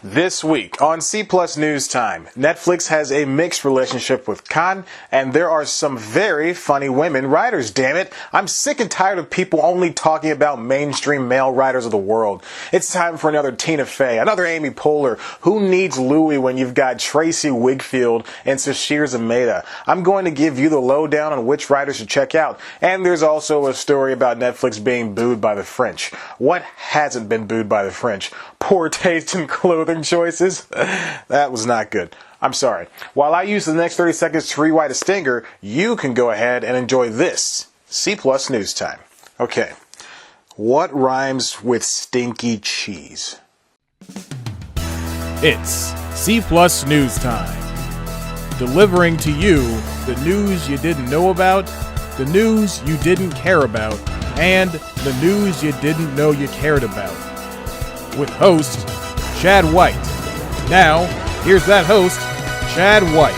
This week on C Plus News Time, Netflix has a mixed relationship with Khan, and there are some very funny women writers, damn it. I'm sick and tired of people only talking about mainstream male writers of the world. It's time for another Tina Fey, another Amy Poehler. Who needs Louis when you've got Tracy Wigfield and Sashir Zamata? I'm going to give you the lowdown on which writers to check out, and there's also a story about Netflix being booed by the French. What hasn't been booed by the French? Poor taste in clothing choices. That was not good. I'm sorry. While I use the next 30 seconds to rewrite a stinger, you can go ahead and enjoy this C Plus News Time. Okay. What rhymes with stinky cheese? It's C Plus News Time. Delivering to you the news you didn't know about, the news you didn't care about, and the news you didn't know you cared about. With host, Chad White. Now, here's that host, Chad White.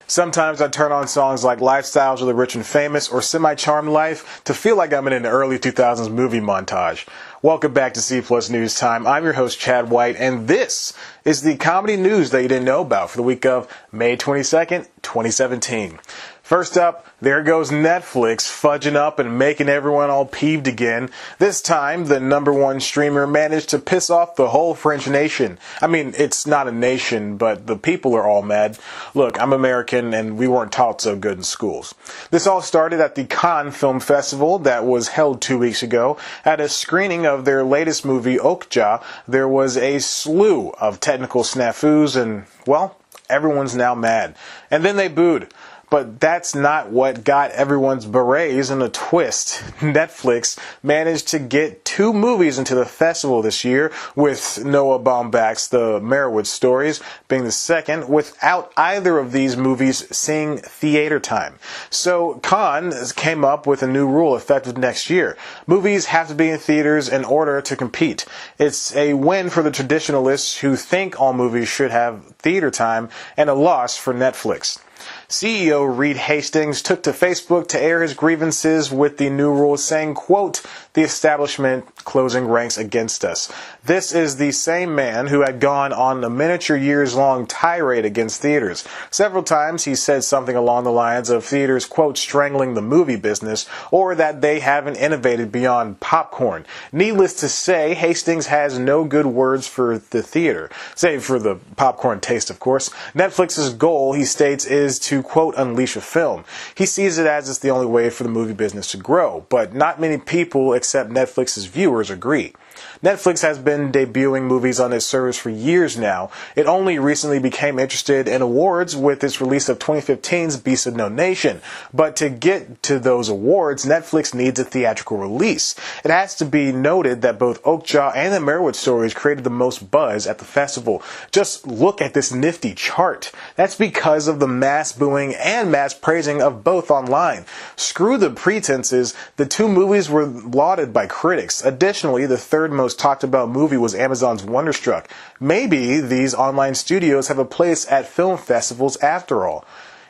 Sometimes I turn on songs like Lifestyles of the Rich and Famous or Semi-Charmed Life to feel like I'm in an early 2000s movie montage. Welcome back to C Plus News Time. I'm your host, Chad White, and this is the comedy news that you didn't know about for the week of May 22nd, 2017. First up, there goes Netflix fudging up and making everyone all peeved again. This time, the #1 streamer managed to piss off the whole French nation. I mean, it's not a nation, but the people are all mad. Look, I'm American and we weren't taught so good in schools. This all started at the Cannes Film Festival that was held 2 weeks ago. At a screening of their latest movie, Okja, there was a slew of technical snafus and, well, everyone's now mad. And then they booed. But that's not what got everyone's berets in a twist. Netflix managed to get 2 movies into the festival this year, with Noah Baumbach's The Merowitz Stories being the second, without either of these movies seeing theater time. So Cannes came up with a new rule effective next year. Movies have to be in theaters in order to compete. It's a win for the traditionalists who think all movies should have theater time, and a loss for Netflix. CEO Reed Hastings took to Facebook to air his grievances with the new rules, saying, quote, "The establishment closing ranks against us." This is the same man who had gone on a miniature years-long tirade against theaters. Several times he said something along the lines of theaters, quote, "strangling the movie business," or that they haven't innovated beyond popcorn. Needless to say, Hastings has no good words for the theater, save for the popcorn taste, of course. Netflix's goal, he states, is to, quote, "unleash a film." He sees it as it's the only way for the movie business to grow, but not many people except Netflix's viewers agree. Netflix has been debuting movies on its service for years now. It only recently became interested in awards with its release of 2015's Beasts of No Nation. But to get to those awards, Netflix needs a theatrical release. It has to be noted that both Okja and The Merowitz Stories created the most buzz at the festival. Just look at this nifty chart. That's because of the mass booing and mass praising of both online. Screw the pretenses, the 2 movies were lauded by critics. Additionally, the third most talked about movie was Amazon's Wonderstruck. Maybe these online studios have a place at film festivals after all.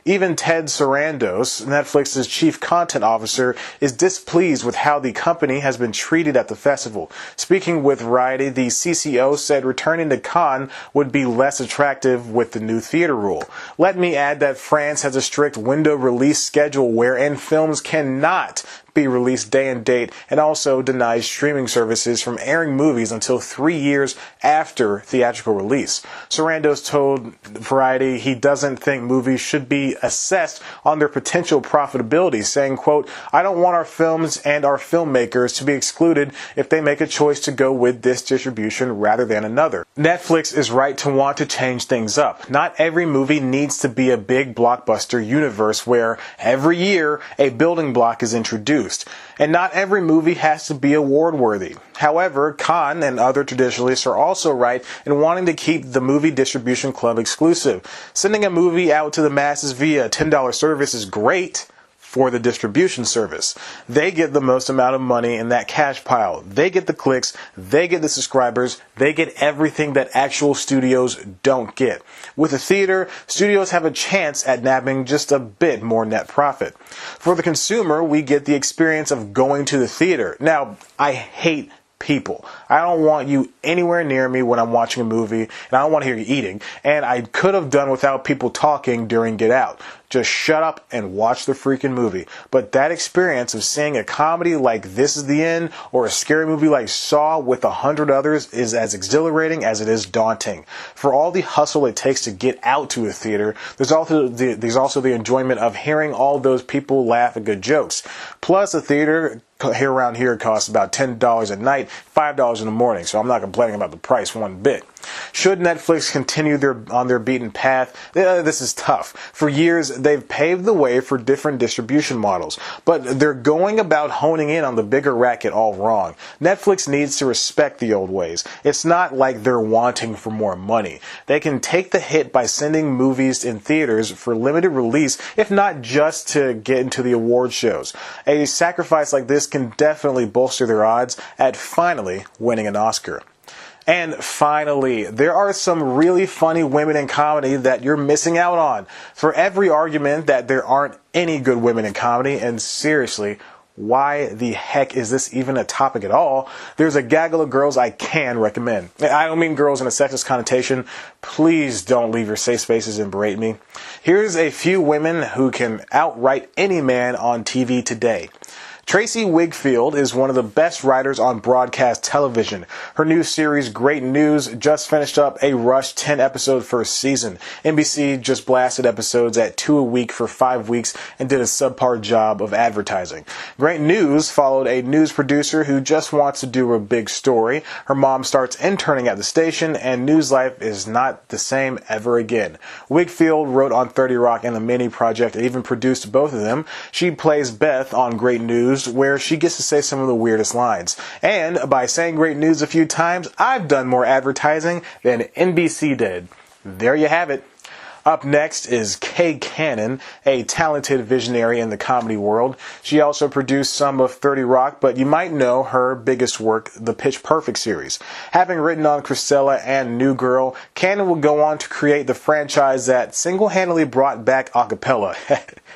Even Ted Sarandos, Netflix's chief content officer, is displeased with how the company has been treated at the festival. Speaking with Variety, the CCO said returning to Cannes would be less attractive with the new theater rule. Let me add that France has a strict window release schedule wherein films cannot be released day and date, and also denies streaming services from airing movies until 3 years after theatrical release. Sarandos told Variety he doesn't think movies should be assessed on their potential profitability, saying, quote, "I don't want our films and our filmmakers to be excluded if they make a choice to go with this distribution rather than another." Netflix is right to want to change things up. Not every movie needs to be a big blockbuster universe where every year a building block is introduced. And not every movie has to be award-worthy. However, Cannes and other traditionalists are also right in wanting to keep the movie distribution club exclusive. Sending a movie out to the masses via a $10 service is great. for the distribution service. They get the most amount of money in that cash pile. They get the clicks, they get the subscribers, they get everything that actual studios don't get. With a theater, studios have a chance at nabbing just a bit more net profit. For the consumer, we get the experience of going to the theater. Now, I hate people. I don't want you anywhere near me when I'm watching a movie, and I don't want to hear you eating. And I could have done without people talking during Get Out. Just shut up and watch the freaking movie. But that experience of seeing a comedy like This Is the End or a scary movie like Saw with 100 others is as exhilarating as it is daunting. For all the hustle it takes to get out to a theater, there's also the enjoyment of hearing all those people laugh at good jokes. Plus, a theater here around here costs about $10 at night, $5 in the morning, so I'm not complaining about the price one bit. Should Netflix continue on their beaten path? This is tough. For years, they've paved the way for different distribution models, but they're going about honing in on the bigger racket all wrong. Netflix needs to respect the old ways. It's not like they're wanting for more money. They can take the hit by sending movies in theaters for limited release, if not just to get into the award shows. A sacrifice like this can definitely bolster their odds at finally winning an Oscar. And finally, there are some really funny women in comedy that you're missing out on. For every argument that there aren't any good women in comedy, and seriously, why the heck is this even a topic at all? There's a gaggle of girls I can recommend. I don't mean girls in a sexist connotation. Please don't leave your safe spaces and berate me. Here's a few women who can outright any man on TV today. Tracy Wigfield is one of the best writers on broadcast television. Her new series, Great News, just finished up a rushed 10-episode first season. NBC just blasted episodes at 2 a week for 5 weeks and did a subpar job of advertising. Great News followed a news producer who just wants to do a big story. Her mom starts interning at the station, and news life is not the same ever again. Wigfield wrote on 30 Rock and The Mini Project and even produced both of them. She plays Beth on Great News, where she gets to say some of the weirdest lines. And by saying Great News a few times, I've done more advertising than NBC did. There you have it. Up next is Kay Cannon, a talented visionary in the comedy world. She also produced some of 30 Rock, but you might know her biggest work, the Pitch Perfect series. Having written on Cristela and New Girl, Cannon will go on to create the franchise that single-handedly brought back acapella,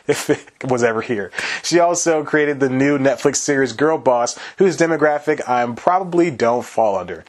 if it was ever here. She also created the new Netflix series Girl Boss, whose demographic I probably don't fall under.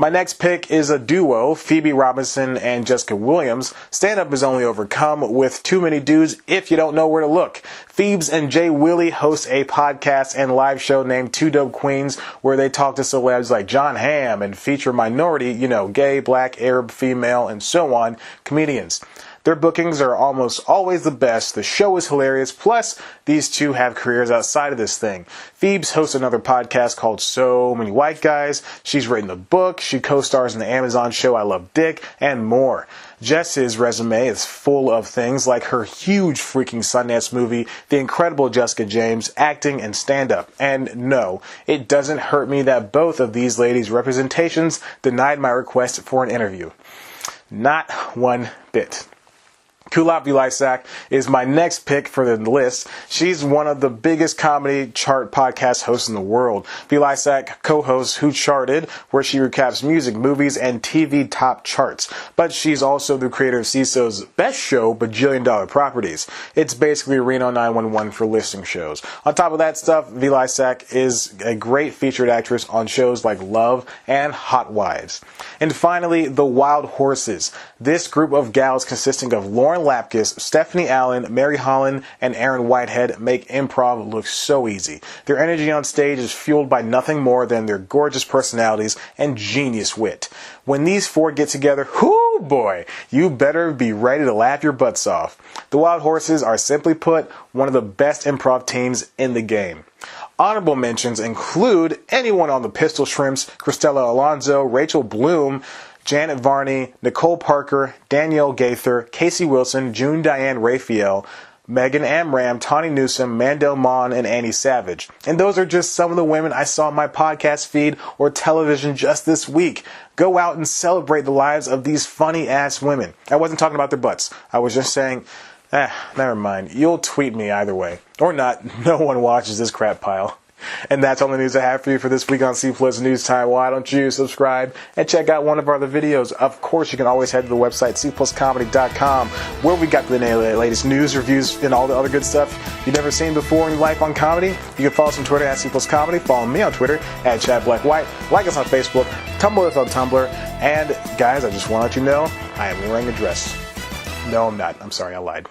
My next pick is a duo, Phoebe Robinson and Jessica Williams. Stand-up is only overcome with too many dudes if you don't know where to look. Phoebes and Jay Willie host a podcast and live show named Two Dope Queens, where they talk to celebs like John Hamm and feature minority, gay, black, Arab, female, and so on, comedians. Their bookings are almost always the best. The show is hilarious. Plus, these two have careers outside of this thing. Phoebes hosts another podcast called So Many White Guys. She's written a book. She co-stars in the Amazon show I Love Dick, and more. Jess's resume is full of things like her huge freaking Sundance movie, The Incredible Jessica James, acting, and stand-up. And no, it doesn't hurt me that both of these ladies' representations denied my request for an interview. Not one bit. Kulap Vilaysack is my next pick for the list. She's one of the biggest comedy chart podcast hosts in the world. Vilaysack co-hosts Who Charted, where she recaps music, movies, and TV top charts. But she's also the creator of CISO's best show, Bajillion Dollar Properties. It's basically Reno 911 for listing shows. On top of that stuff, Vilaysack is a great featured actress on shows like Love and Hot Wives. And finally, the Wild Horses. This group of gals consisting of Lauren Lapkus, Stephanie Allen, Mary Holland, and Aaron Whitehead make improv look so easy. Their energy on stage is fueled by nothing more than their gorgeous personalities and genius wit. When these four get together, whoo boy, you better be ready to laugh your butts off. The Wild Horses are, simply put, one of the best improv teams in the game. Honorable mentions include anyone on the Pistol Shrimps, Cristela Alonzo, Rachel Bloom, Janet Varney, Nicole Parker, Danielle Gaither, Casey Wilson, June Diane Raphael, Megan Amram, Tawny Newsome, Mandel Mon, and Annie Savage. And those are just some of the women I saw on my podcast feed or television just this week. Go out and celebrate the lives of these funny-ass women. I wasn't talking about their butts. I was just saying, Never mind. You'll tweet me either way. Or not. No one watches this crap pile. And that's all the news I have for you for this week on C Plus News Time. Why don't you subscribe and check out one of our other videos? Of course, you can always head to the website, cpluscomedy.com, where we got the latest news, reviews, and all the other good stuff you've never seen before in your life on comedy. You can follow us on Twitter at cpluscomedy. Follow me on Twitter at ChadBlackWhite. Like us on Facebook. Tumblr us on Tumblr. And, guys, I just want to let you know, I am wearing a dress. No, I'm not. I'm sorry, I lied.